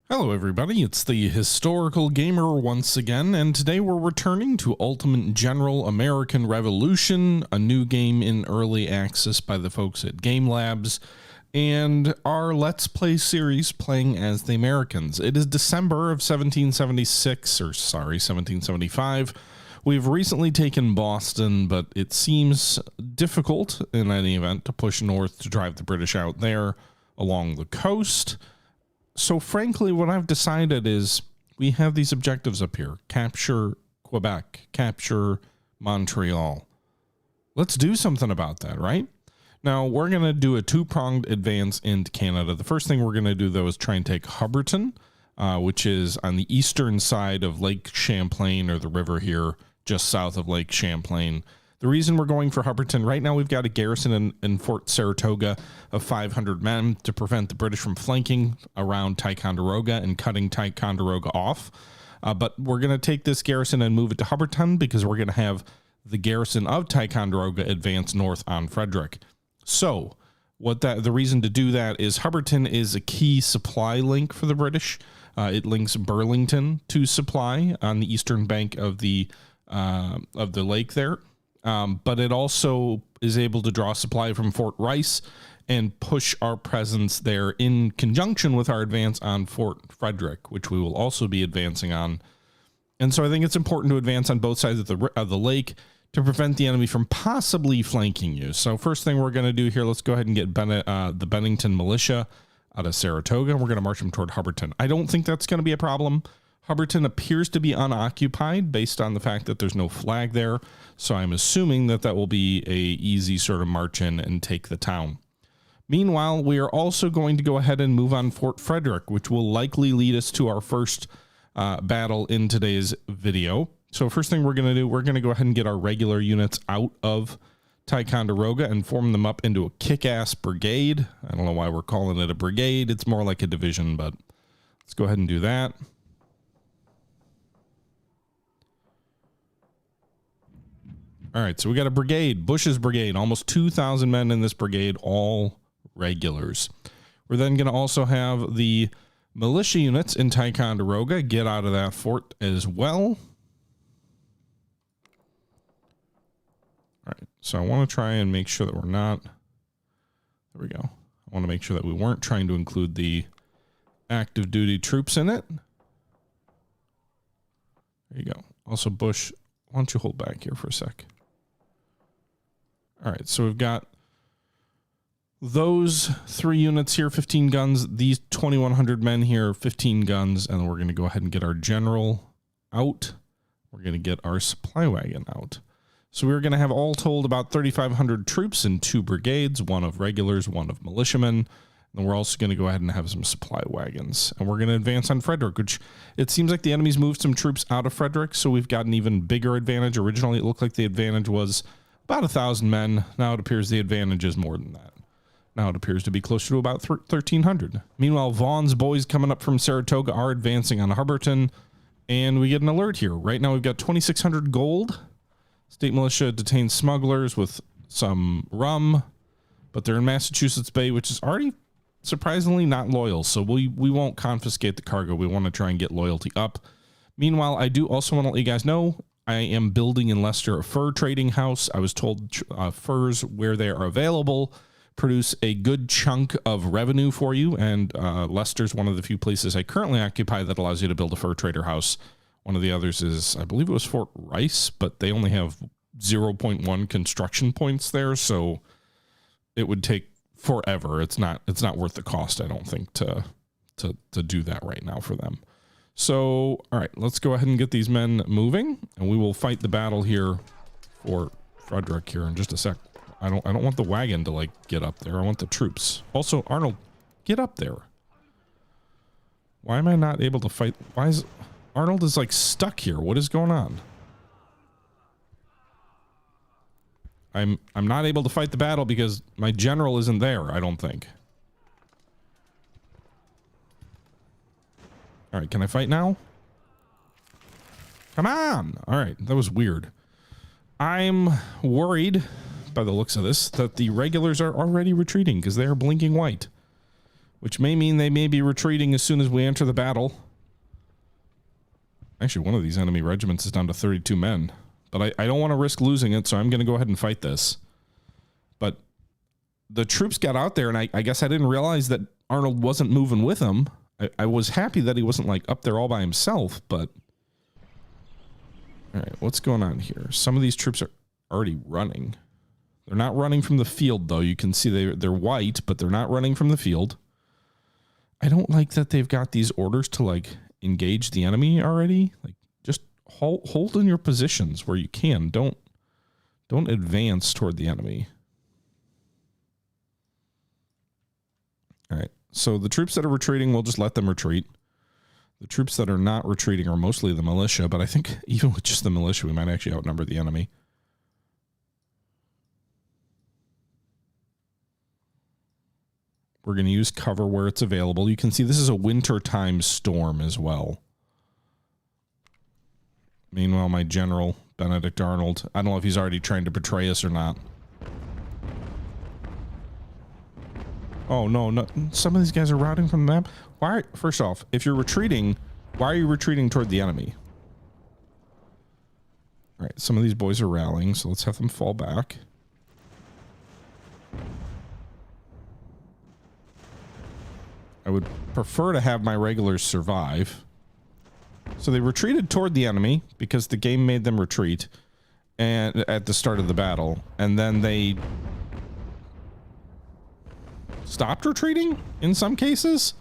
Hello everybody, it's the Historical Gamer once again, and today we're returning to Ultimate General American Revolution, a new game in early access by the folks at Game Labs, and our Let's Play series playing as the Americans. It is December of 1775. We've recently taken Boston, but it seems difficult in any event to push north to drive the British out there along the coast. So frankly, what I've decided is we have these objectives up here. Capture Quebec, capture Montreal. Let's do something about that, right? Now, we're going to do a two-pronged advance into Canada. The first thing we're going to do, though, is try and take Hubbardton, which is on the eastern side of Lake Champlain, or the river here, just south of Lake Champlain. The reason we're going for Hubbardton, right now we've got a garrison in Fort Saratoga of 500 men to prevent the British from flanking around Ticonderoga and cutting Ticonderoga off. But we're going to take this garrison and move it to Hubbardton because we're going to have the garrison of Ticonderoga advance north on Frederick. So the reason to do that is Hubbardton is a key supply link for the British. It links Burlington to supply on the eastern bank of the lake there. But it also is able to draw supply from Fort Rice and push our presence there in conjunction with our advance on Fort Frederick, which we will also be advancing on. And so I think it's important to advance on both sides of the lake to prevent the enemy from possibly flanking you. So first thing we're going to do here, let's go ahead and get the Bennington militia out of Saratoga. We're going to march them toward Hubbardton. I don't think that's going to be a problem. Hubbardton appears to be unoccupied based on the fact that there's no flag there. So I'm assuming that will be a easy sort of march in and take the town. Meanwhile, we are also going to go ahead and move on Fort Frederick, which will likely lead us to our first battle in today's video. So first thing we're going to do, we're going to go ahead and get our regular units out of Ticonderoga and form them up into a kick-ass brigade. I don't know why we're calling it a brigade. It's more like a division, but let's go ahead and do that. All right, so we got a brigade, Bush's brigade, almost 2,000 men in this brigade, all regulars. We're then going to also have the militia units in Ticonderoga get out of that fort as well. All right, so I want to try and make sure that we're not, there we go. I want to make sure that we weren't trying to include the active duty troops in it. There you go. Also, Bush, why don't you hold back here for a sec? All right, so we've got those 3 units here, 15 guns, these 2,100 men here, 15 guns, and then we're going to go ahead and get our general out. We're going to get our supply wagon out. So we're going to have all told about 3,500 troops in 2 brigades, one of regulars, one of militiamen. And we're also going to go ahead and have some supply wagons. And we're going to advance on Frederick, which it seems like the enemy's moved some troops out of Frederick, so we've got an even bigger advantage. Originally, it looked like the advantage was about 1,000 men. Now it appears the advantage is more than that. Now it appears to be closer to about 1,300. Meanwhile, Vaughn's boys coming up from Saratoga are advancing on Hubbardton, and we get an alert here. Right now we've got 2,600 gold. State militia detains smugglers with some rum, but they're in Massachusetts Bay, which is already surprisingly not loyal, so we won't confiscate the cargo. We want to try and get loyalty up. Meanwhile, I do also want to let you guys know I am building in Leicester a fur trading house. I was told furs, where they are available, produce a good chunk of revenue for you, and Leicester's one of the few places I currently occupy that allows you to build a fur trader house. One of the others is, I believe it was Fort Rice, but they only have 0.1 construction points there, so it would take forever. It's not worth the cost, I don't think, to do that right now for them. So, all right, let's go ahead and get these men moving, and we will fight the battle here for Frederick here in just a sec. I don't want the wagon to like get up there. I want the troops. Also, Arnold, get up there. Why am I not able to fight? Why is Arnold is like stuck here? What is going on? I'm not able to fight the battle because my general isn't there, I don't think. All right, can I fight now? Come on. All right, that was weird. I'm worried, by the looks of this, that the regulars are already retreating because they are blinking white. which may mean they may be retreating as soon as we enter the battle. Actually, one of these enemy regiments is down to 32 men, but I don't want to risk losing it, so I'm going to go ahead and fight this. But the troops got out there, and I guess I didn't realize that Arnold wasn't moving with them. I was happy that he wasn't like up there all by himself, but all right, what's going on here? Some of these troops are already running. They're not running from the field, though. You can see they're white, but they're not running from the field. I don't like that they've got these orders to like engage the enemy already. Like, just hold in your positions where you can. Don't advance toward the enemy. All right. So the troops that are retreating, we'll just let them retreat. The troops that are not retreating are mostly the militia, but I think even with just the militia, we might actually outnumber the enemy. We're going to use cover where it's available. You can see this is a wintertime storm as well. Meanwhile, my general, Benedict Arnold, I don't know if he's already trying to betray us or not. Oh, no. Some of these guys are routing from the map. Why? First off, if you're retreating, why are you retreating toward the enemy? All right, some of these boys are rallying, so let's have them fall back. I would prefer to have my regulars survive. So they retreated toward the enemy because the game made them retreat and at the start of the battle, and then they stopped retreating in some cases.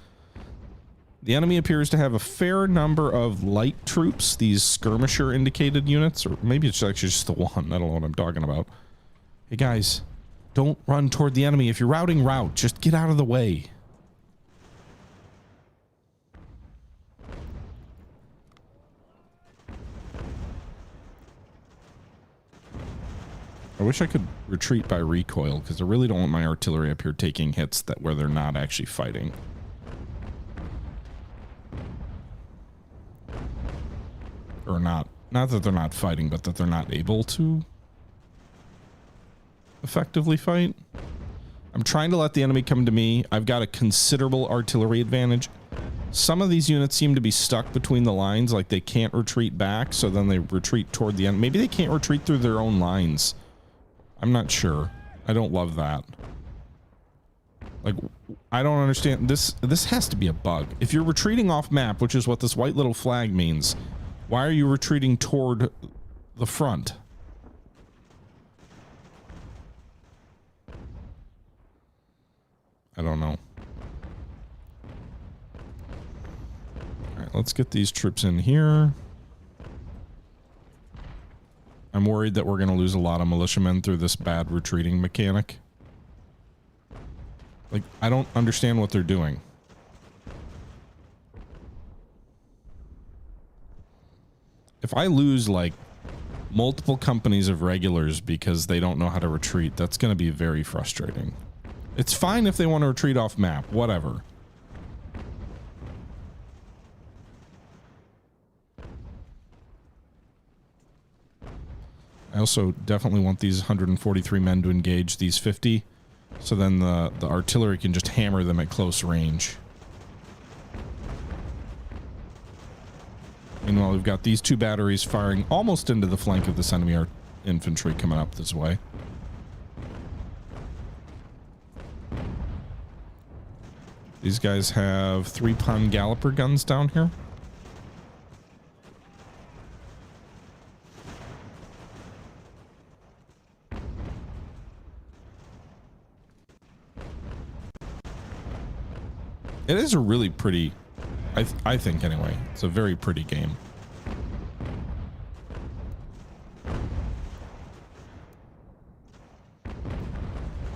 The enemy appears to have a fair number of light troops, these skirmisher indicated units, or maybe it's actually just the one. I don't know what I'm talking about. Hey guys, don't run toward the enemy. If you're routing, route. Just get out of the way. I wish I could retreat by recoil, because I really don't want my artillery up here taking hits that where they're not actually fighting. Or not that they're not fighting, but that they're not able to effectively fight. I'm trying to let the enemy come to me. I've got a considerable artillery advantage. Some of these units seem to be stuck between the lines, like they can't retreat back, so then they retreat toward the end. Maybe they can't retreat through their own lines. I'm not sure. I don't love that. Like, I don't understand. This has to be a bug. If you're retreating off map, which is what this white little flag means, why are you retreating toward the front? I don't know. All right, let's get these troops in here. I'm worried that we're going to lose a lot of militiamen through this bad retreating mechanic. Like, I don't understand what they're doing. If I lose, like, multiple companies of regulars because they don't know how to retreat, that's going to be very frustrating. It's fine if they want to retreat off map, whatever. I also definitely want these 143 men to engage these 50, so then the artillery can just hammer them at close range. Meanwhile, we've got these two batteries firing almost into the flank of this enemy infantry coming up this way. These guys have 3-ton galloper guns down here. It is a really pretty, I think anyway, it's a very pretty game.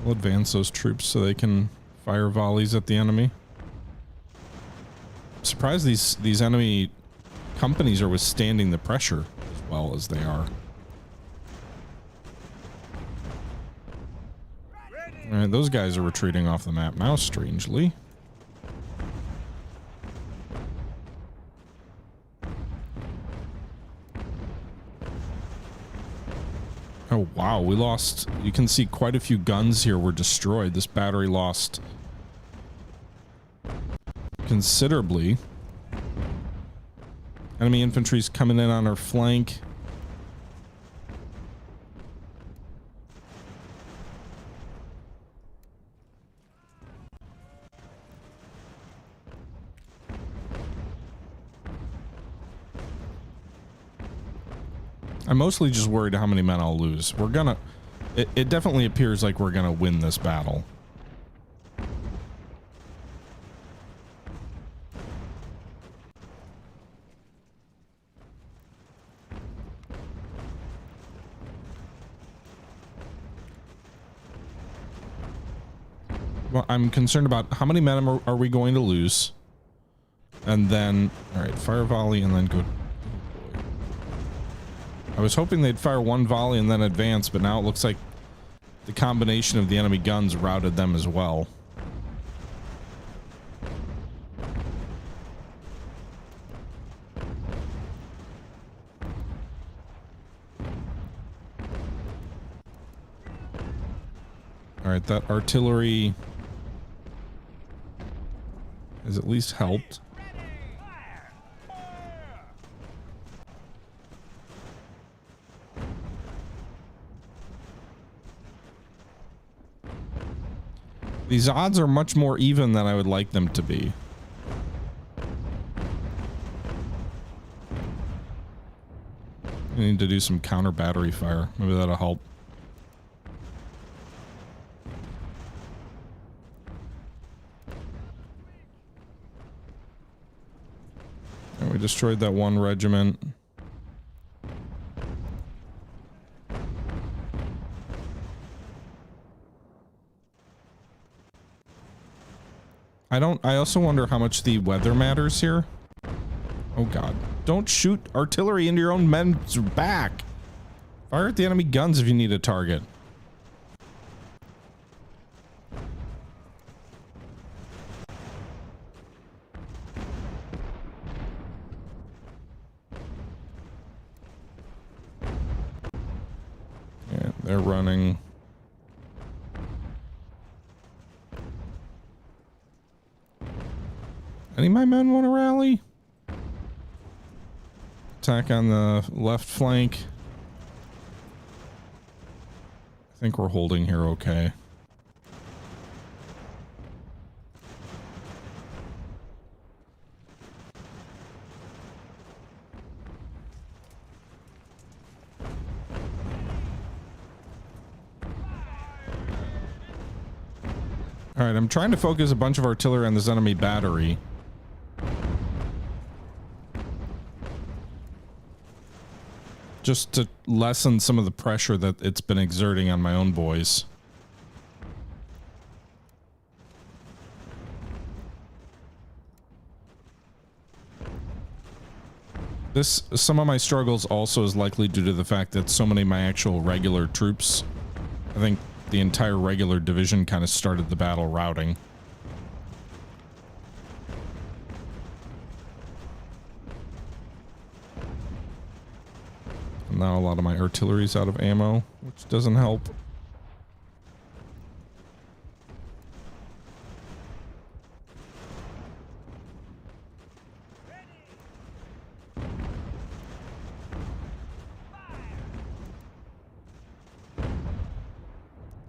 We'll advance those troops so they can fire volleys at the enemy. I'm surprised these enemy companies are withstanding the pressure as well as they are. All right, those guys are retreating off the map now, strangely. Oh, wow, we lost, you can see quite a few guns here were destroyed. This battery lost considerably. Enemy infantry's coming in on our flank. I'm mostly just worried how many men I'll lose. We're gonna... It definitely appears like we're gonna win this battle. Well, I'm concerned about how many men are we going to lose. And then... Alright, fire volley and then go... I was hoping they'd fire one volley and then advance, but now it looks like the combination of the enemy guns routed them as well. Alright, that artillery has at least helped. These odds are much more even than I would like them to be. I need to do some counter battery fire. Maybe that'll help. And we destroyed that one regiment. I also wonder how much the weather matters here. Oh god. Don't shoot artillery into your own men's back. Fire at the enemy guns if you need a target. Yeah, they're running. Any of my men want to rally? Attack on the left flank. I think we're holding here okay. Alright, I'm trying to focus a bunch of artillery on this enemy battery. Just to lessen some of the pressure that it's been exerting on my own boys. Some of my struggles also is likely due to the fact that so many of my actual regular troops, I think the entire regular division kind of started the battle routing. Now a lot of my artillery's out of ammo, which doesn't help.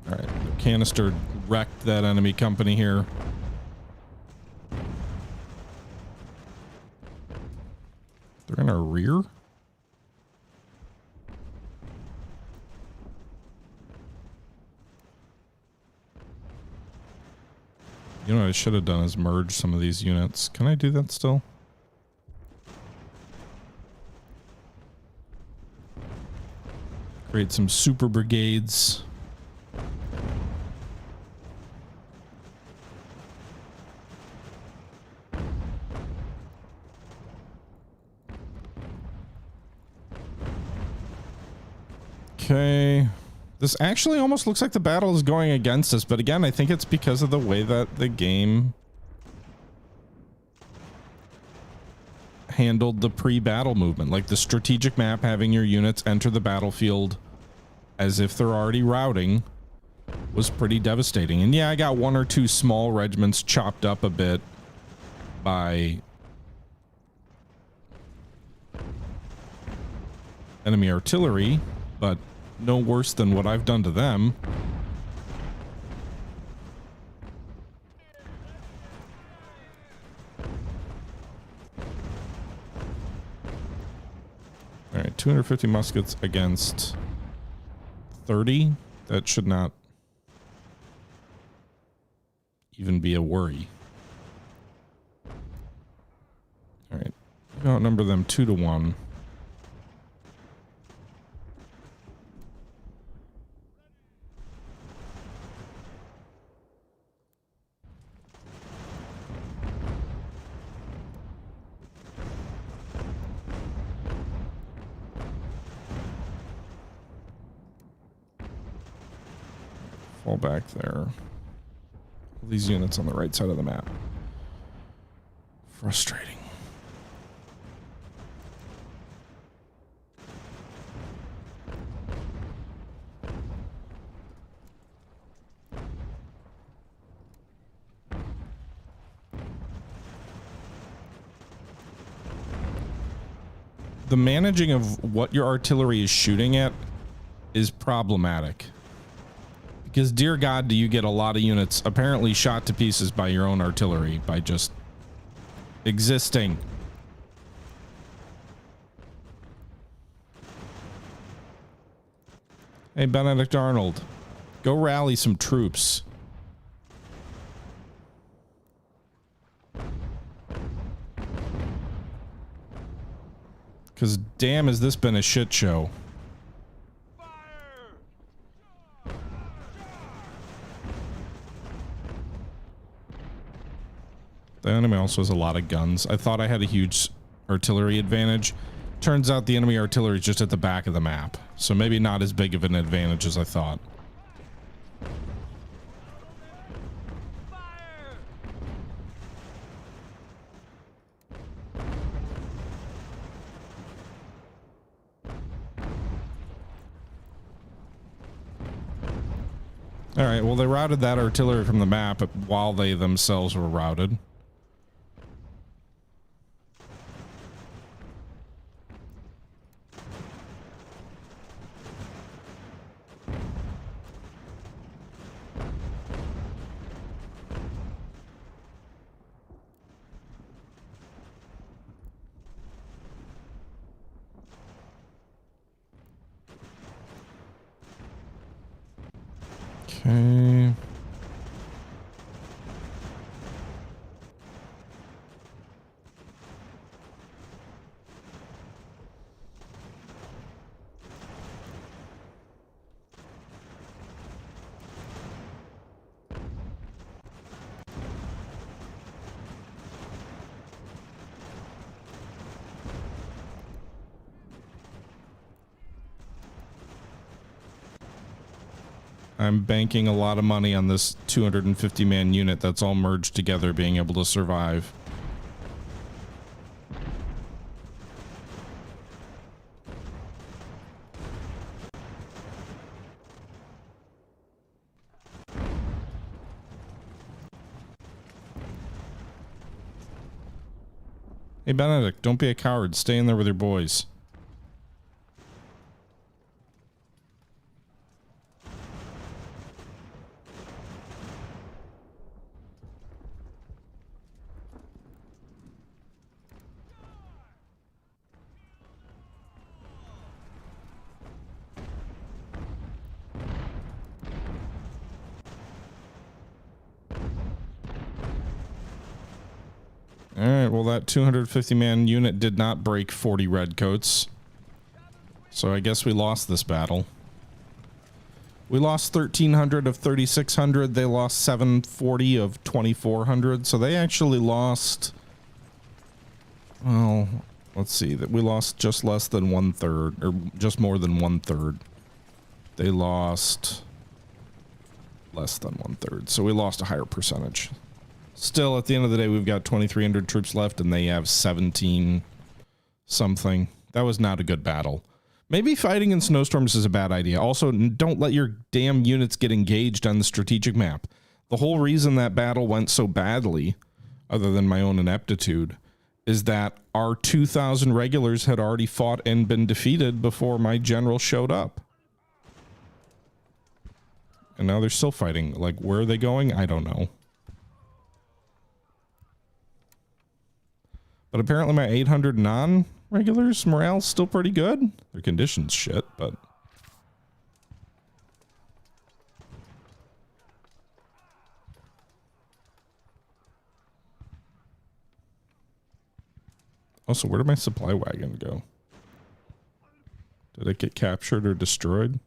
Alright, the canister wrecked that enemy company here. They're in our rear? You know what I should have done is merge some of these units. Can I do that still? Create some super brigades. Okay. This actually almost looks like the battle is going against us, but again, I think it's because of the way that the game handled the pre-battle movement. Like the strategic map, having your units enter the battlefield as if they're already routing was pretty devastating. And yeah, I got one or two small regiments chopped up a bit by enemy artillery, but no worse than what I've done to them. All right, 250 muskets against 30. That should not even be a worry. All right, outnumber them 2-1. Fall back there. These units on the right side of the map. Frustrating. The managing of what your artillery is shooting at is problematic. Because, dear God, do you get a lot of units apparently shot to pieces by your own artillery by just existing. Hey, Benedict Arnold, go rally some troops. Because, damn, has this been a shit show. The enemy also has a lot of guns. I thought I had a huge artillery advantage. Turns out the enemy artillery is just at the back of the map. So maybe not as big of an advantage as I thought. All right, well, they routed that artillery from the map while they themselves were routed. Okay. I'm banking a lot of money on this 250-man unit that's all merged together being able to survive. Hey, Benedict, don't be a coward. Stay in there with your boys. Alright, well that 250-man unit did not break 40 redcoats. So I guess we lost this battle. We lost 1,300 of 3,600. They lost 740 of 2,400. So they actually lost... Well, let's see. That we lost just less than 1/3, or just more than 1/3. They lost less than 1/3. So we lost a higher percentage. Still, at the end of the day, we've got 2,300 troops left, and they have 17 something. That was not a good battle. Maybe fighting in snowstorms is a bad idea. Also, don't let your damn units get engaged on the strategic map. The whole reason that battle went so badly other than my own ineptitude, is that our 2,000 regulars had already fought and been defeated before my general showed up. And now they're still fighting. Like, where are they going? I don't know. But apparently my 800 non-regulars morale's still pretty good. Their condition's shit, but... Also, where did my supply wagon go? Did it get captured or destroyed?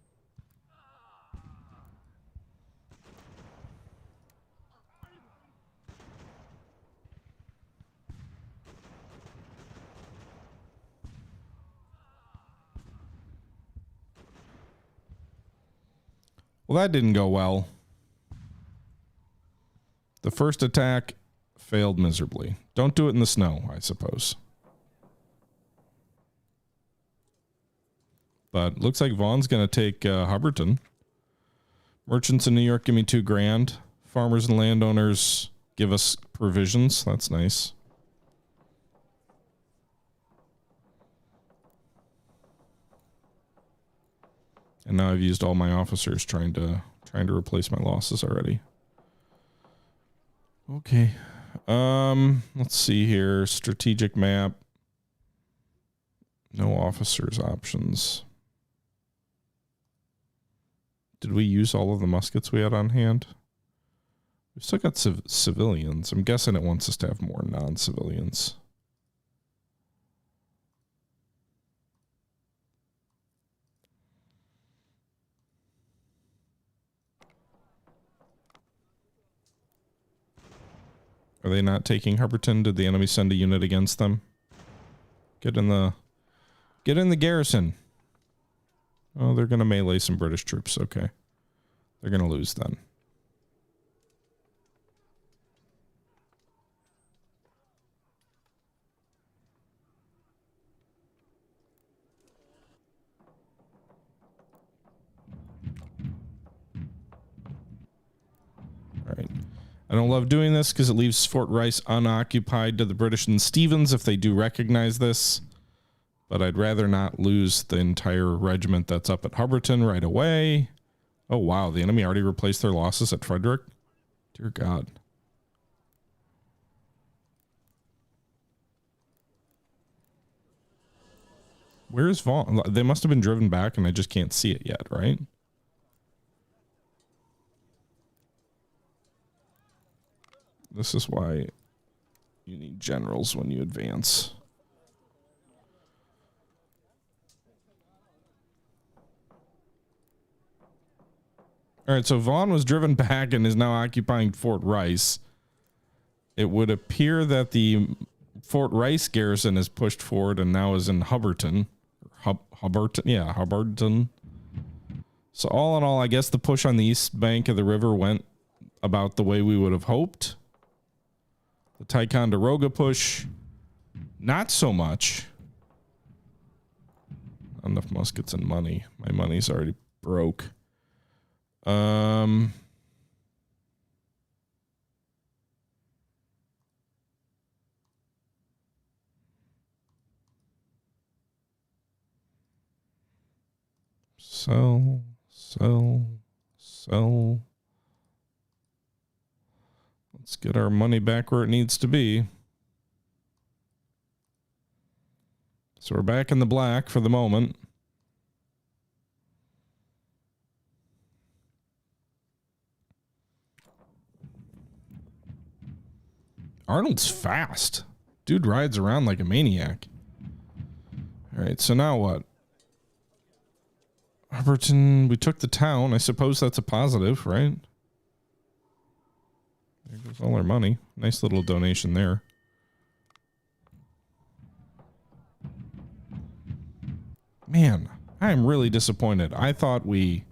Well, that didn't go well. The first attack failed miserably. Don't do it in the snow, I suppose. But looks like Vaughn's going to take Hubbardton. Merchants in New York give me $2,000. Farmers and landowners give us provisions. That's nice. And now I've used all my officers trying to replace my losses already. Okay. Let's see here. Strategic map. No officers options. Did we use all of the muskets we had on hand? We've still got civilians. I'm guessing it wants us to have more non-civilians. Are they not taking Hubbardton? Did the enemy send a unit against them? Get in the garrison. Oh, they're going to melee some British troops. Okay. They're going to lose then. All right. I don't love doing this because it leaves Fort Rice unoccupied to the British and Stevens if they do recognize this. But I'd rather not lose the entire regiment that's up at Hubbardton right away. Oh, wow. The enemy already replaced their losses at Frederick. Dear God. Where's Vaughn? They must have been driven back and I just can't see it yet, right? This is why you need generals when you advance. All right, so Vaughn was driven back and is now occupying Fort Rice. It would appear that the Fort Rice garrison is pushed forward and now is in Hubbardton. Hubbardton, yeah, Hubbardton. So all in all, I guess the push on the east bank of the river went about the way we would have hoped. The Ticonderoga push, not so much. Not enough muskets and money. My money's already broke. Sell. Let's get our money back where it needs to be. So we're back in the black for the moment. Arnold's fast. Dude rides around like a maniac. All right, so now what? Hubbardton, we took the town. I suppose that's a positive, right? There goes all our money. Nice little donation there. Man, I am really disappointed. I thought we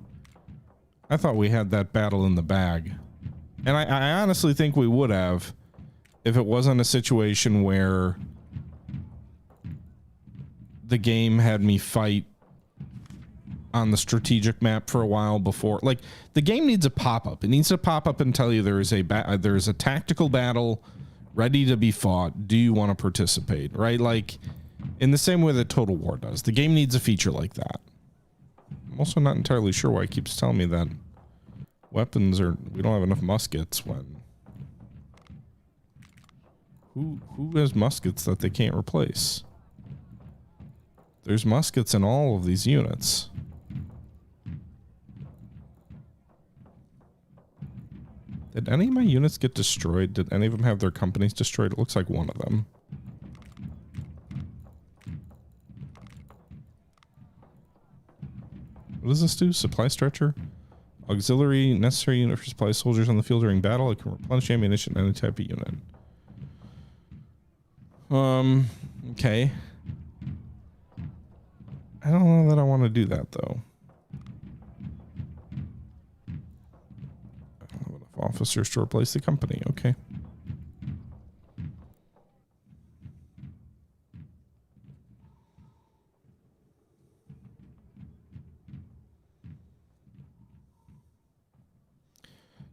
had that battle in the bag. And I honestly think we would have if it wasn't a situation where the game had me fight on the strategic map for a while before. Like, the game needs a pop-up. It needs to pop up and tell you there is a tactical battle ready to be fought. Do you want to participate? Right? Like in the same way that Total War does. The game needs a feature like that. I'm also not entirely sure why it keeps telling me that weapons are, we don't have enough muskets when... Who has muskets that they can't replace? There's muskets in all of these units. Did any of my units get destroyed? Did any of them have their companies destroyed? It looks like one of them. What does this do? Supply stretcher? Auxiliary, necessary unit for supply soldiers on the field during battle. It can replenish ammunition in any type of unit. Okay. I don't know that I want to do that, though. I don't have enough officers to replace the company. Okay.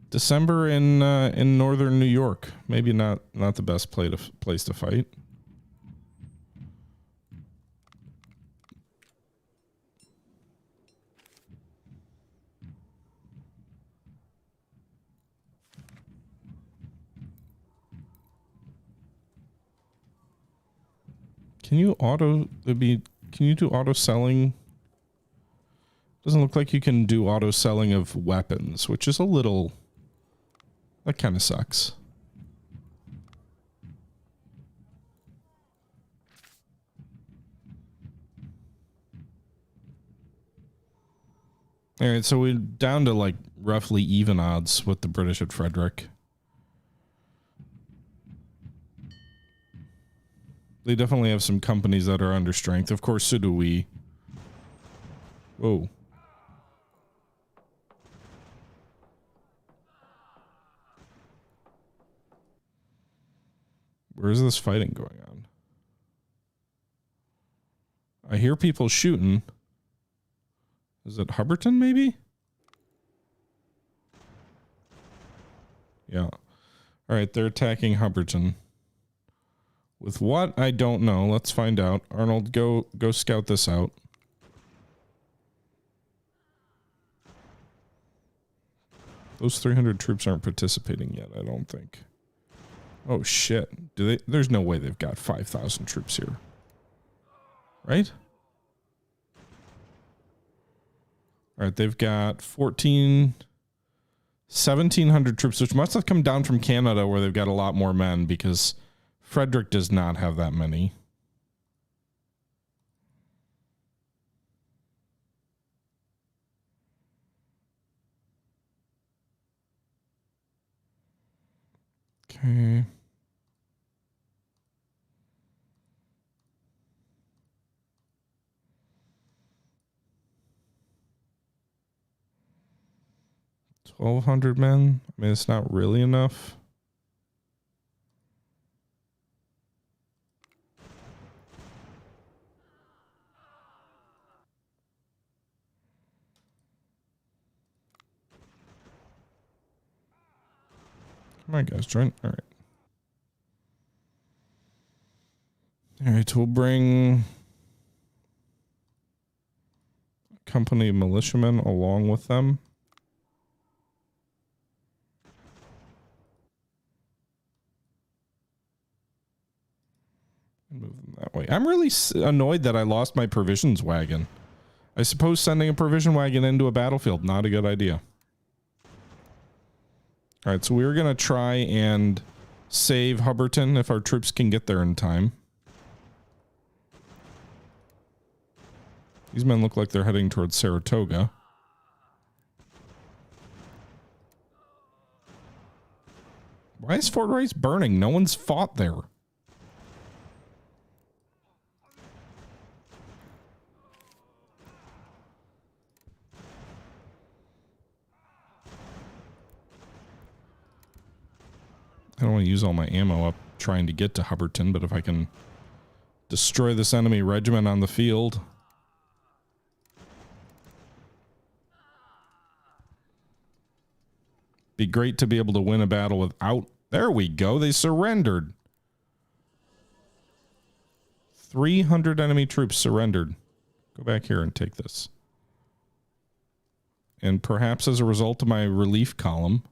December in northern New York. Maybe not the best place to fight. Can you do auto selling? Doesn't look like you can do auto selling of weapons, which is a little, that kind of sucks. All right, so we're down to like roughly even odds with the British at Frederick. They definitely have some companies that are under strength. Of course, so do we. Whoa. Where is this fighting going on? I hear people shooting. Is it Hubbardton, maybe? Yeah. All right, they're attacking Hubbardton. With what? I don't know. Let's find out. Arnold, go scout this out. Those 300 troops aren't participating yet, I don't think. Oh shit. There's no way they've got 5,000 troops here. Right? All right, they've got 1,700 troops, which must have come down from Canada where they've got a lot more men because Frederick does not have that many. Okay. $1,200 men. I mean, it's not really enough. Come on, guys, join. All right. All right, we'll bring a company of militiamen along with them. And move them that way. I'm really annoyed that I lost my provisions wagon. I suppose sending a provision wagon into a battlefield, not a good idea. All right, so we're going to try and save Hubbardton if our troops can get there in time. These men look like they're heading towards Saratoga. Why is Fort Rice burning? No one's fought there. I don't want to use all my ammo up trying to get to Hubbardton, but if I can destroy this enemy regiment on the field. Be great to be able to win a battle without There we go. They surrendered. 300 enemy troops surrendered. Go back here and take this. And perhaps as a result of my relief column,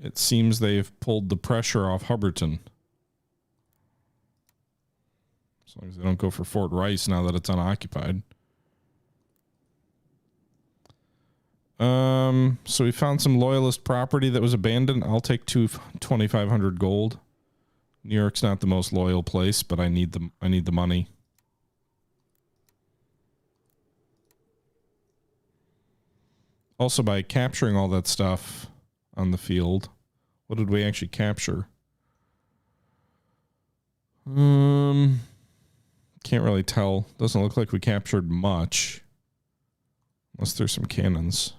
it seems they've pulled the pressure off Hubbardton. As long as they don't go for Fort Rice now that it's unoccupied. So we found some loyalist property that was abandoned. I'll take 2,500 gold. New York's not the most loyal place, but I need the money. Also, by capturing all that stuff on the field, what did we actually capture? Can't really tell. Doesn't look like we captured much. Unless there's some cannons.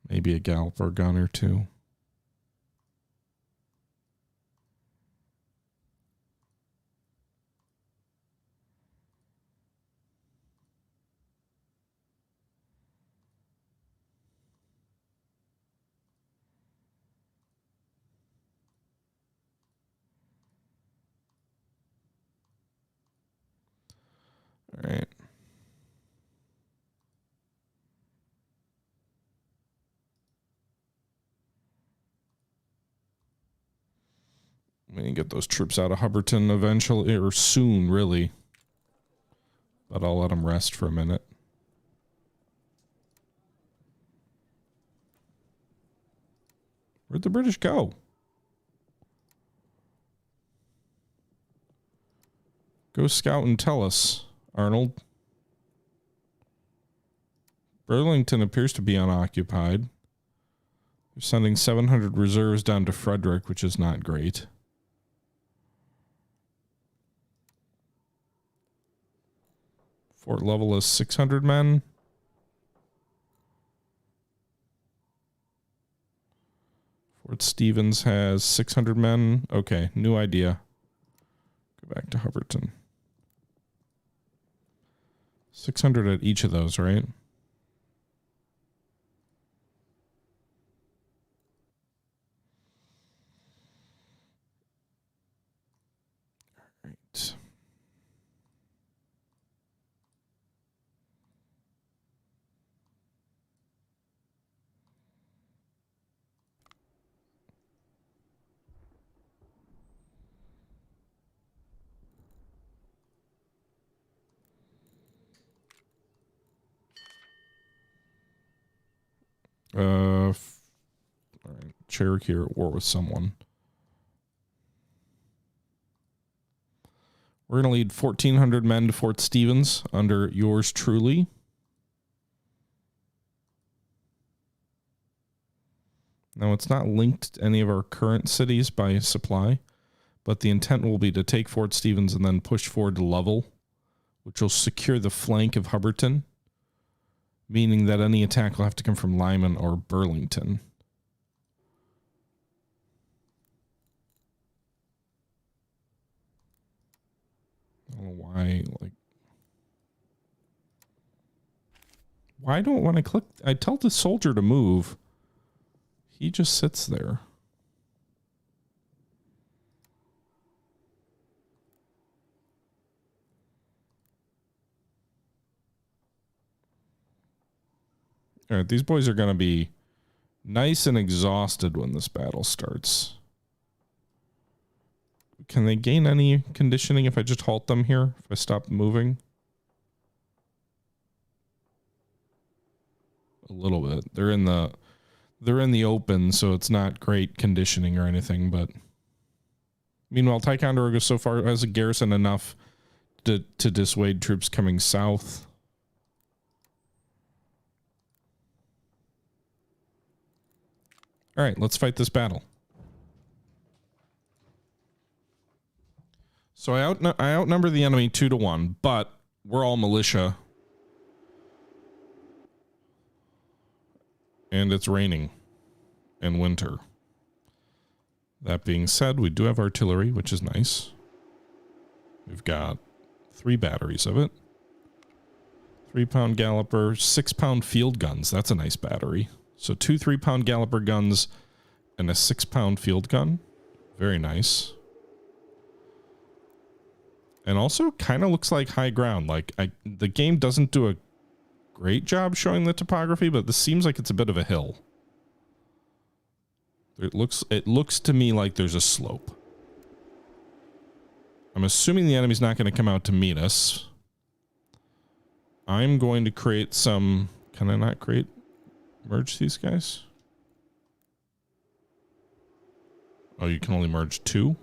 Maybe a galloper gun or two. All right. We need to get those troops out of Hubbardton eventually, or soon, really. But I'll let them rest for a minute. Where'd the British go? Go scout and tell us, Arnold. Burlington appears to be unoccupied. They're sending 700 reserves down to Frederick, which is not great. Fort Level is 600 men. Fort Stevens has 600 men. Okay, new idea. Go back to Hubbardton. 600 at each of those, right? All right. All right. Cherokee are at war with someone. We're going to lead 1,400 men to Fort Stevens under yours truly. Now, it's not linked to any of our current cities by supply, but the intent will be to take Fort Stevens and then push forward to Lovell, which will secure the flank of Hubbardton, meaning that any attack will have to come from Lyman or Burlington. I don't know why, why don't when I click, I tell the soldier to move. He just sits there. All right, these boys are going to be nice and exhausted when this battle starts. Can they gain any conditioning if I just halt them here? If I stop moving? A little bit. They're in the open, so it's not great conditioning or anything, but meanwhile, Ticonderoga so far has a garrison enough to dissuade troops coming south. All right, let's fight this battle. So I outnumber the enemy 2-1, but we're all militia. And it's raining and winter. That being said, we do have artillery, which is nice. We've got 3 batteries of it. 3-pound galloper, 6-pound field guns. That's a nice battery. So 2 3-pound galloper guns and a 6-pound field gun. Very nice. And also kind of looks like high ground. Like the game doesn't do a great job showing the topography, but this seems like it's a bit of a hill. It looks to me like there's a slope. I'm assuming the enemy's not going to come out to meet us. I'm going to create some... Can I not merge these guys? Oh, you can only merge 2?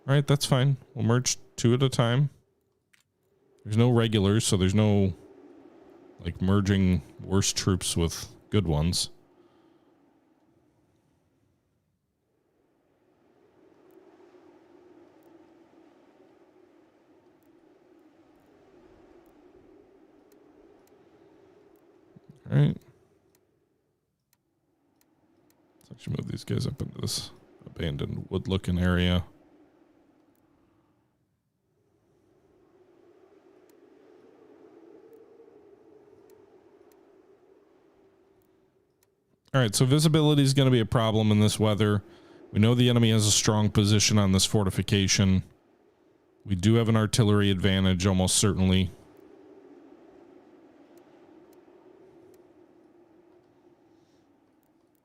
Alright, that's fine. We'll merge 2 at a time. There's no regulars, so there's no, like, merging worse troops with good ones. Alright. Let's actually move these guys up into this abandoned wood-looking area. Alright, so visibility is going to be a problem in this weather. We know the enemy has a strong position on this fortification. We do have an artillery advantage, almost certainly.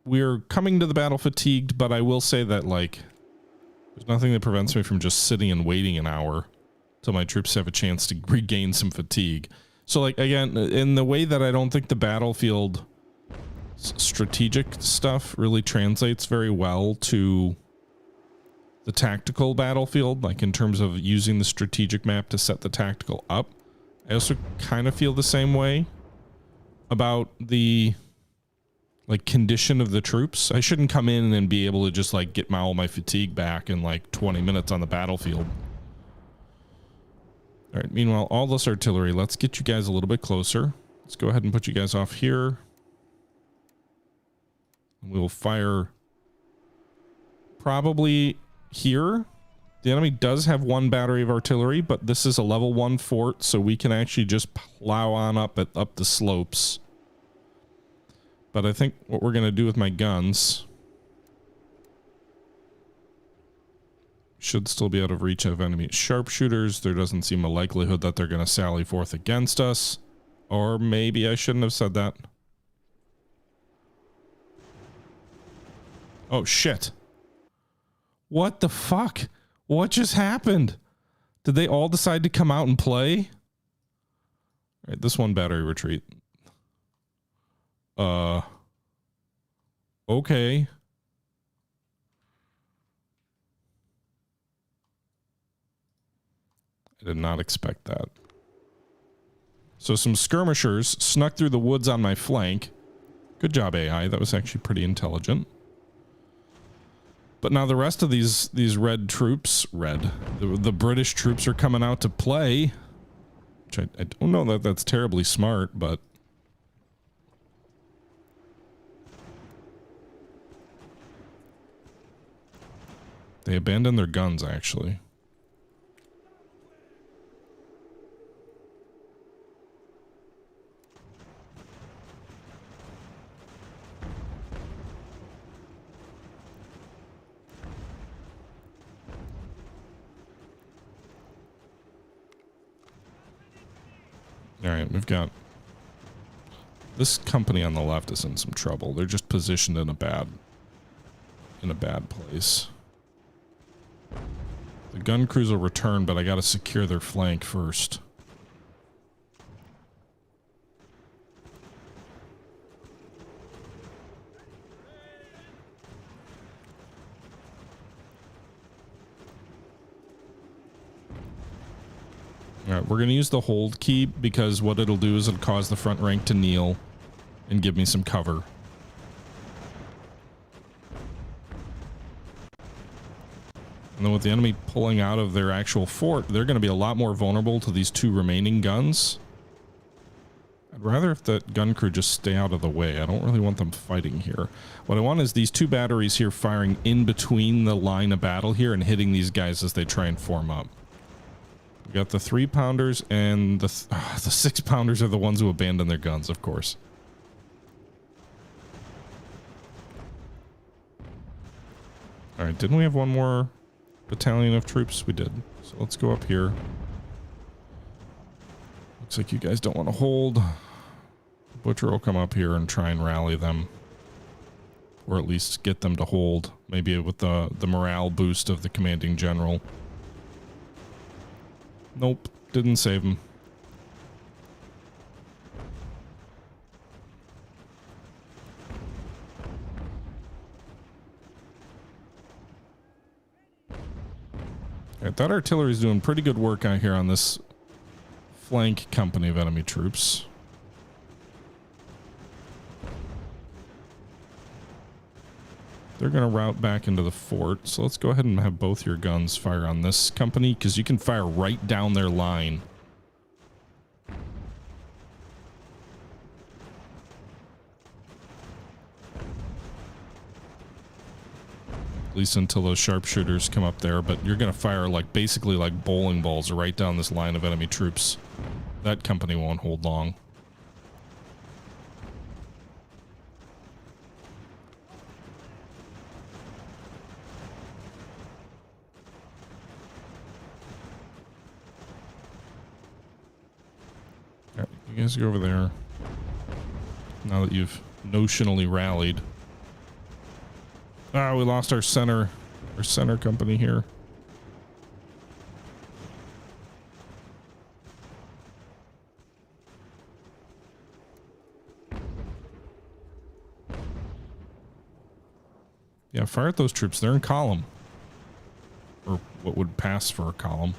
We're coming to the battle fatigued, but I will say that, like, there's nothing that prevents me from just sitting and waiting an hour till my troops have a chance to regain some fatigue. So, like, again, in the way that I don't think the battlefield strategic stuff really translates very well to the tactical battlefield, like in terms of using the strategic map to set the tactical up. I also kind of feel the same way about the, like, condition of the troops. I shouldn't come in and be able to just, like, get all my fatigue back in like 20 minutes on the battlefield. All right, meanwhile, all this artillery, let's get you guys a little bit closer. Let's go ahead and put you guys off here. We'll fire probably here. The enemy does have 1 battery of artillery, but this is a level 1 fort, so we can actually just plow on up the slopes. But I think what we're going to do with my guns should still be out of reach of enemy sharpshooters. There doesn't seem a likelihood that they're going to sally forth against us. Or maybe I shouldn't have said that. Oh, shit. What the fuck? What just happened? Did they all decide to come out and play? All right, this 1 battery retreat. Okay. I did not expect that. So some skirmishers snuck through the woods on my flank. Good job, AI. That was actually pretty intelligent. But now the rest of these red troops, the British troops are coming out to play. Which I don't know that that's terribly smart, but... They abandoned their guns, actually. Alright, we've got... This company on the left is in some trouble. They're just positioned in a bad place. The gun crews will return, but I gotta secure their flank first. Alright, we're going to use the hold key because what it'll do is it'll cause the front rank to kneel and give me some cover. And then with the enemy pulling out of their actual fort, they're going to be a lot more vulnerable to these 2 remaining guns. I'd rather if that gun crew just stay out of the way. I don't really want them fighting here. What I want is these 2 batteries here firing in between the line of battle here and hitting these guys as they try and form up. We got the 3-pounders and the 6-pounders are the ones who abandon their guns, of course. All right, didn't we have one more battalion of troops? We did. So let's go up here. Looks like you guys don't want to hold. Butcher will come up here and try and rally them. Or at least get them to hold. Maybe with the morale boost of the commanding general. Nope, didn't save him. Alright, that artillery is doing pretty good work out here on this flank company of enemy troops. They're going to route back into the fort, so let's go ahead and have both your guns fire on this company, because you can fire right down their line. At least until those sharpshooters come up there, but you're going to fire like basically like bowling balls right down this line of enemy troops. That company won't hold long. Alright, you guys go over there. Now that you've notionally rallied. Ah, we lost our center company here. Yeah, fire at those troops. They're in column. Or what would pass for a column.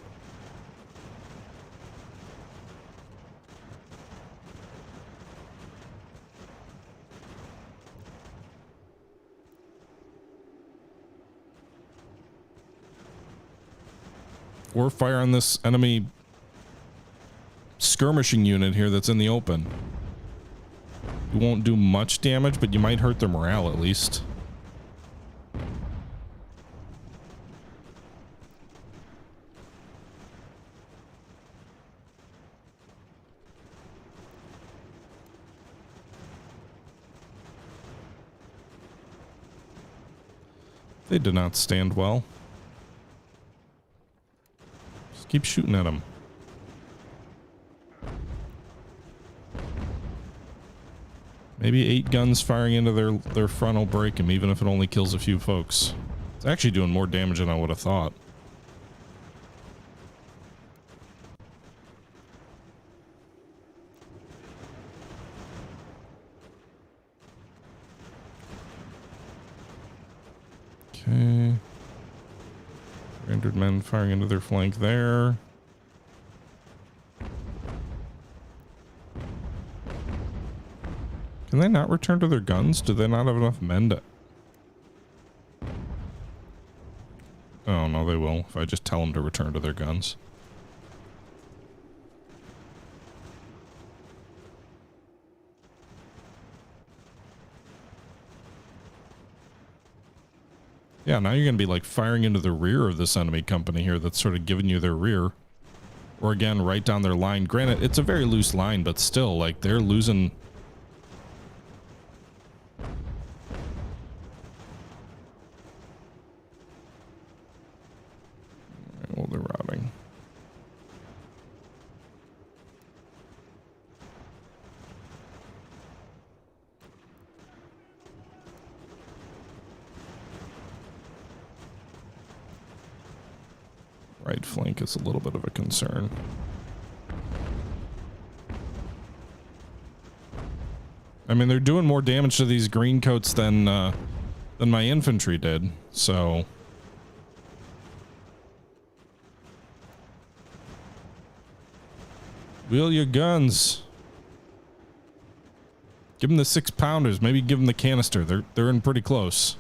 Or fire on this enemy skirmishing unit here that's in the open. You won't do much damage, but you might hurt their morale at least. They did not stand well. Keep shooting at them. Maybe 8 guns firing into their front will break them, even if it only kills a few folks. It's actually doing more damage than I would have thought. Okay. 300 men firing into their flank there. Can they not return to their guns? Do they not have enough men to... Oh, no, they will, if I just tell them to return to their guns. Yeah, now you're going to be like firing into the rear of this enemy company here that's sort of giving you their rear. Or again, right down their line. Granted, it's a very loose line, but still, like, they're losing... Well, they're routing. Right flank is a little bit of a concern. I mean, they're doing more damage to these green coats than my infantry did, so... Wheel your guns. Give them the 6-pounders. Maybe give them the canister. They're in pretty close.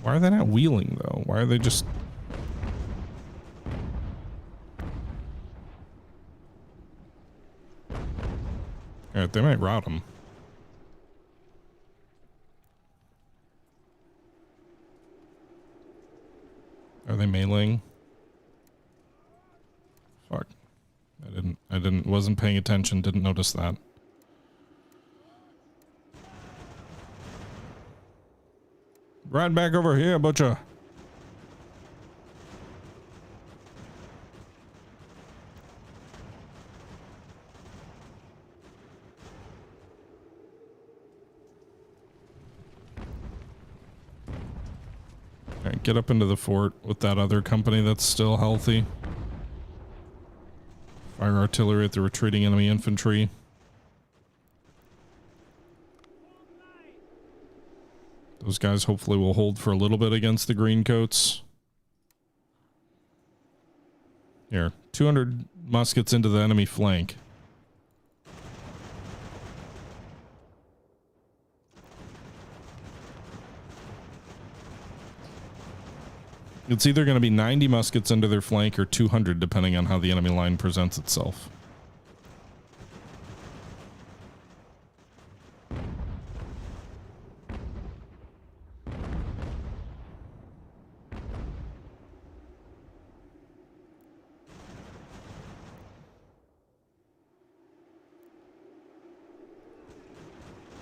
Why are they not wheeling, though? Why are they just... Alright, they might rout them. Are they meleeing? Fuck. Wasn't paying attention, didn't notice that. Right back over here, butcher. Alright, get up into the fort with that other company that's still healthy. Fire artillery at the retreating enemy infantry. Those guys hopefully will hold for a little bit against the greencoats. Here, 200 muskets into the enemy flank. It's either going to be 90 muskets under their flank or 200, depending on how the enemy line presents itself.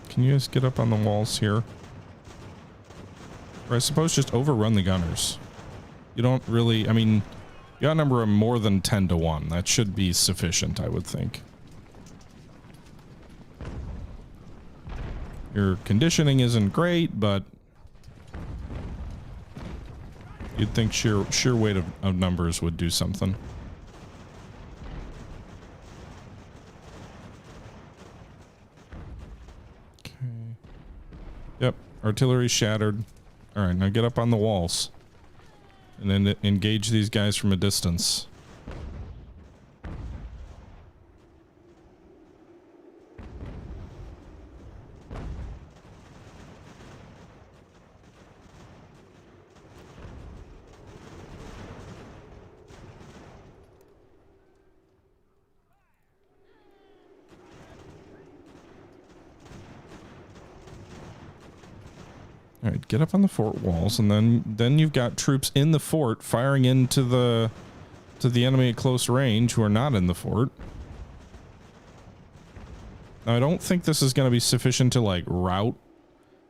Can you guys get up on the walls here? Or I suppose just overrun the gunners. You don't really, I mean, you outnumber them more than 10 to 1. That should be sufficient, I would think. Your conditioning isn't great, but you'd think sheer weight of numbers would do something. Okay. Yep, artillery shattered. Alright, now get up on the walls. And then engage these guys from a distance. All right, get up on the fort walls, and then you've got troops in the fort firing into the enemy at close range who are not in the fort. Now, I don't think this is going to be sufficient to like rout.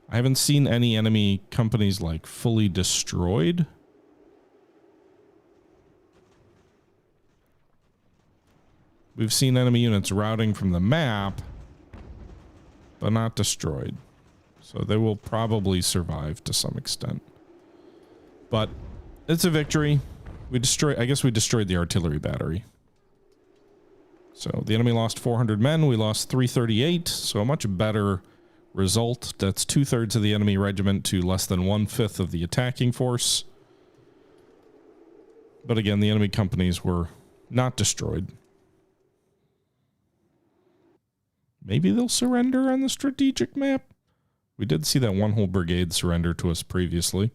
I haven't seen any enemy companies like fully destroyed. We've seen enemy units routing from the map, but not destroyed. So they will probably survive to some extent. But it's a victory. I guess we destroyed the artillery battery. So the enemy lost 400 men. We lost 338. So a much better result. That's 2/3 of the enemy regiment to less than 1/5 of the attacking force. But again, the enemy companies were not destroyed. Maybe they'll surrender on the strategic map. We did see that one whole brigade surrender to us previously.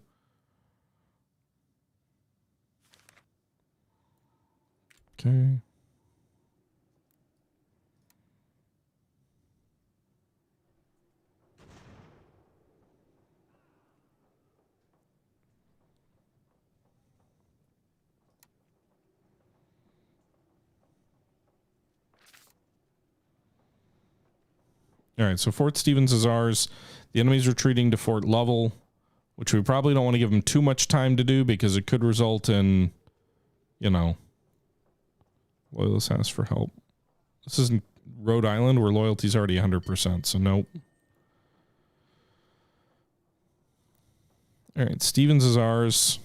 Okay. All right, so Fort Stevens is ours. The enemy's retreating to Fort Lovell, which we probably don't want to give them too much time to do because it could result in, you know, Loyalists ask for help. This isn't Rhode Island where loyalty's already 100%, so nope. All right, Stevens is ours.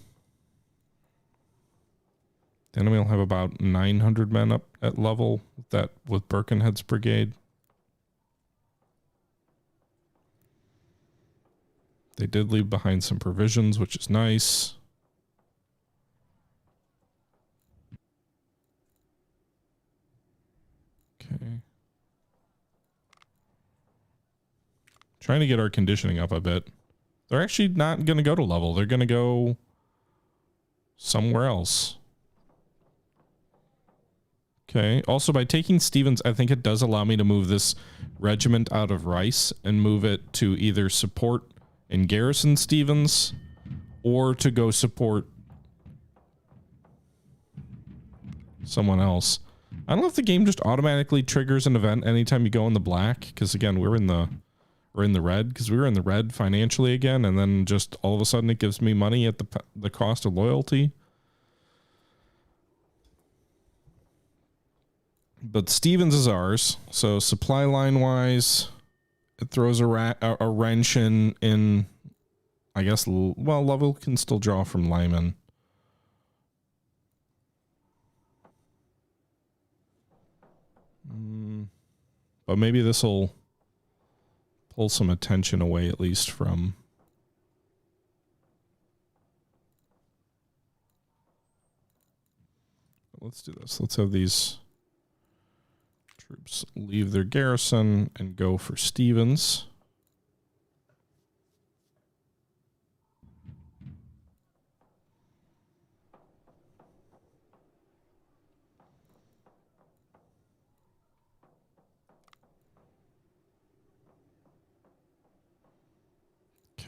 The enemy will have about 900 men up at Lovell with Birkenhead's brigade. They did leave behind some provisions, which is nice. Okay. Trying to get our conditioning up a bit. They're actually not going to go to Lovell. They're going to go somewhere else. Okay. Also, by taking Stevens, I think it does allow me to move this regiment out of Rice and move it to either support and garrison Stevens or to go support someone else. I don't know if the game just automatically triggers an event anytime you go in the black, because again, we're in the or in the red, because we were in the red financially again, and then just all of a sudden it gives me money at the cost of loyalty. But Stevens is ours, so supply line wise, it throws a wrench in. I guess, well, Lovell can still draw from Lyman. But maybe this will pull some attention away, at least from. Let's do this. Let's have these troops leave their garrison and go for Stevens.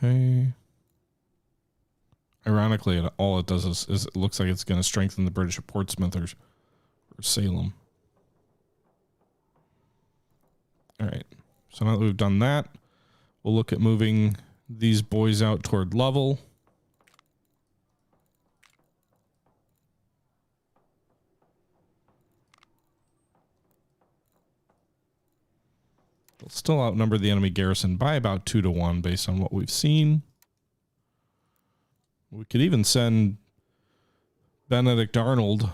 Okay. Ironically, all it does is it looks like it's going to strengthen the British at Portsmouth or Salem. All right. So now that we've done that, we'll look at moving these boys out toward Lovell. They'll still outnumber the enemy garrison by about 2 to 1 based on what we've seen. We could even send Benedict Arnold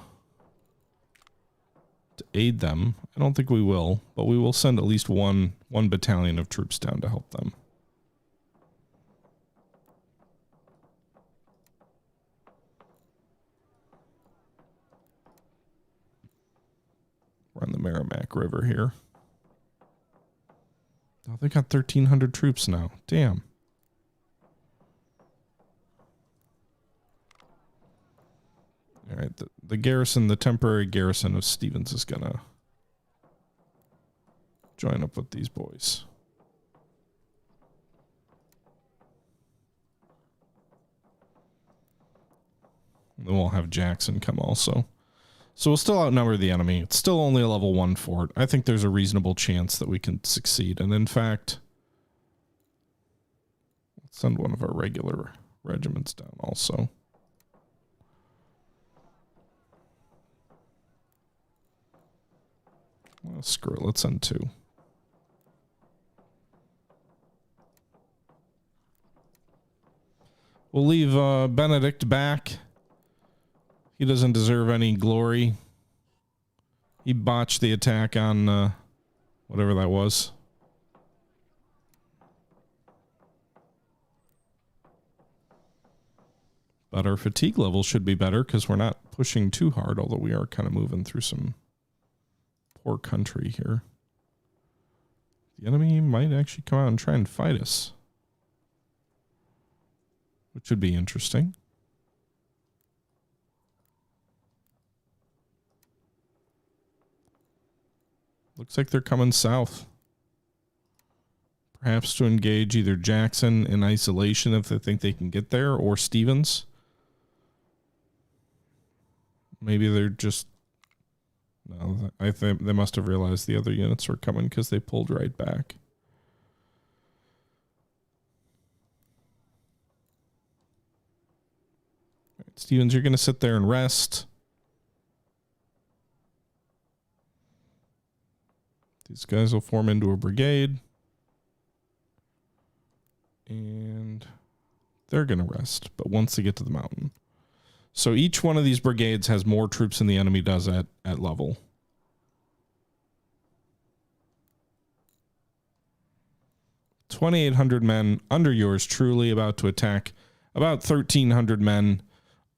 to aid them. I don't think we will, but we will send at least one battalion of troops down to help them. We're on the Merrimack River here. Oh, they got 1,300 troops now. Damn. All right, the garrison, the temporary garrison of Stevens is going to join up with these boys. And then we'll have Jackson come also. So we'll still outnumber the enemy. It's still only a level 1 fort. I think there's a reasonable chance that we can succeed. And in fact, let's send one of our regular regiments down also. Well, screw it. Let's send 2. We'll leave Benedict back. He doesn't deserve any glory. He botched the attack on whatever that was. But our fatigue level should be better because we're not pushing too hard, although we are kind of moving through some poor country here. The enemy might actually come out and try and fight us, which would be interesting. Looks like they're coming south. Perhaps to engage either Jackson in isolation if they think they can get there, or Stevens. Maybe they're just... No, I think they must have realized the other units were coming because they pulled right back. All right, Stevens, you're going to sit there and rest. These guys will form into a brigade. And they're going to rest, but once they get to the mountain. So each one of these brigades has more troops than the enemy does at level. $2,800 men under yours truly, about to attack. About 1,300 men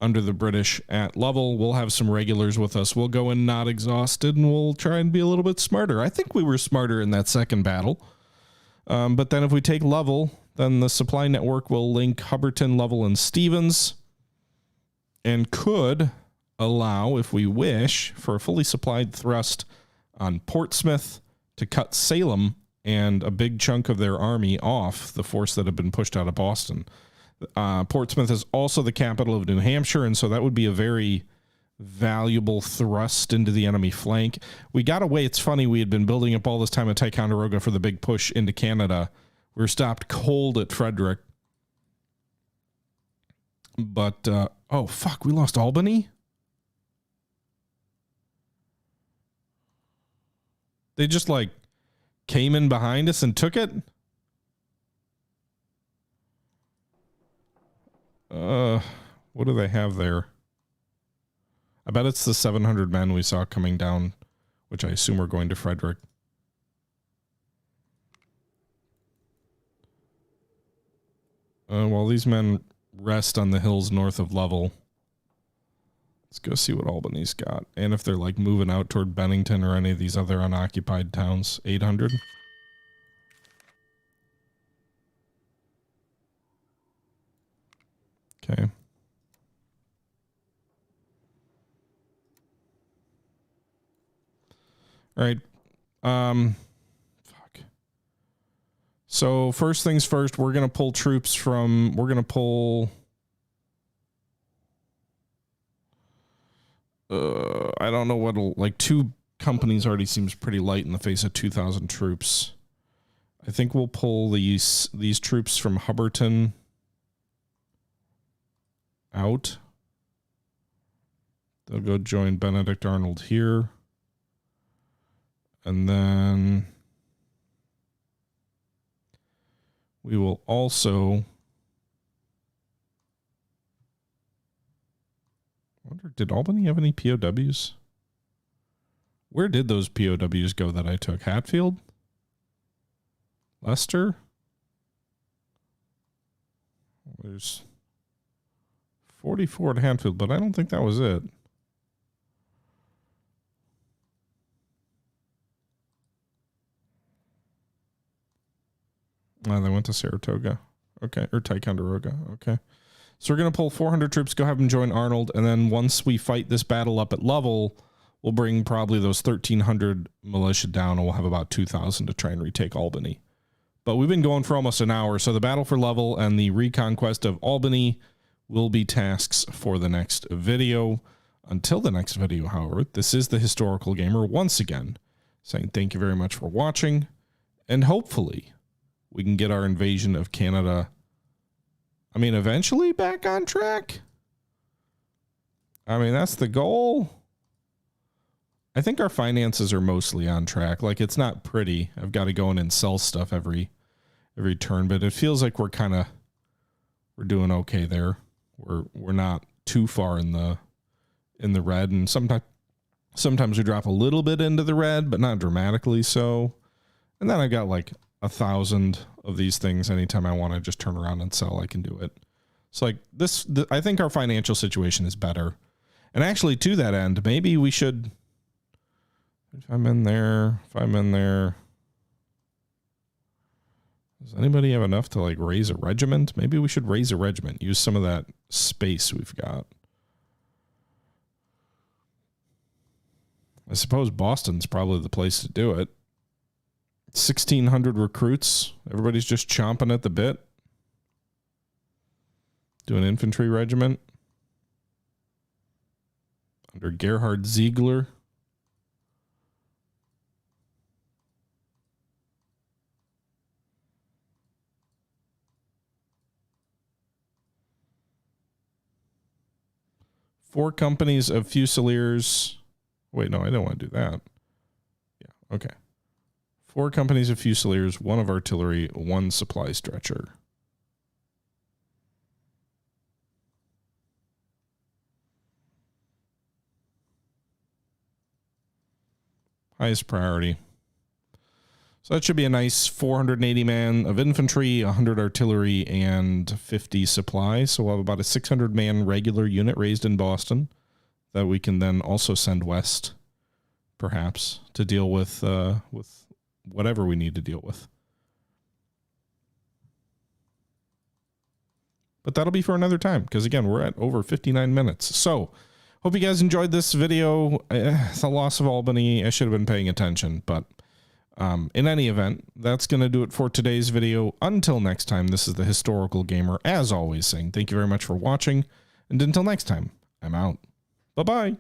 under the British at level. We'll have some regulars with us. We'll go in not exhausted, and we'll try and be a little bit smarter. I think we were smarter in that second battle. But then if we take level, then the supply network will link Hubbardton, Level, and Stevens, and could allow, if we wish, for a fully supplied thrust on Portsmouth to cut Salem and a big chunk of their army off the force that had been pushed out of Boston. Portsmouth is also the capital of New Hampshire, and so that would be a very valuable thrust into the enemy flank. We got away. It's funny, we had been building up all this time at Ticonderoga for the big push into Canada. We're stopped cold at Frederick. But, oh, fuck, we lost Albany? They just, like, came in behind us and took it? What do they have there? I bet it's the 700 men we saw coming down, which I assume are going to Frederick. While these men rest on the hills north of Level, let's go see what Albany's got. And if they're like moving out toward Bennington or any of these other unoccupied towns. 800. Okay. All right. Fuck. So first things first, we're going to pull troops from, we're going to pull, I don't know what'll, like 2 companies already seems pretty light in the face of 2,000 troops. I think we'll pull these troops from Hubbardton out. They'll go join Benedict Arnold here. And then we will also, I wonder, did Albany have any POWs? Where did those POWs go that I took? Hatfield? Leicester? There's 44 at Hatfield, but I don't think that was it. Oh, they went to Saratoga. Okay. Or Ticonderoga. Okay. So we're going to pull 400 troops, go have them join Arnold. And then once we fight this battle up at Level, we'll bring probably those 1,300 militia down and we'll have about 2,000 to try and retake Albany. But we've been going for almost an hour. So the battle for Level and the reconquest of Albany will be tasks for the next video. Until the next video, however, this is the Historical Gamer once again saying thank you very much for watching, and hopefully we can get our invasion of Canada, I mean, eventually back on track. I mean, that's the goal. I think our finances are mostly on track. Like, it's not pretty. I've got to go in and sell stuff every turn, but it feels like we're doing okay there. We're not too far in the red, and sometimes we drop a little bit into the red, but not dramatically so. And then I got like 1,000 of these things. Anytime I want to just turn around and sell, I can do it. So like this, I think our financial situation is better. And actually, to that end, maybe we should, if I'm in there, does anybody have enough to like raise a regiment? Maybe we should raise a regiment, use some of that space we've got. I suppose Boston's probably the place to do it. 1,600 recruits. Everybody's just chomping at the bit. Do an infantry regiment under Gerhard Ziegler. Four companies of Fusiliers. Wait, no, I don't want to do that. Yeah, okay. 4 companies of Fusiliers, 1 of artillery, 1 supply stretcher. Highest priority. So that should be a nice 480 man of infantry, 100 artillery, and 50 supply. So we'll have about a 600 man regular unit raised in Boston that we can then also send west, perhaps, to deal with whatever we need to deal with. But that'll be for another time, because again, we're at over 59 minutes. So hope you guys enjoyed this video. The loss of Albany, I should have been paying attention, but in any event, that's going to do it for today's video. Until next time, this is the Historical Gamer, as always, saying thank you very much for watching, and until next time, I'm out. Bye-bye.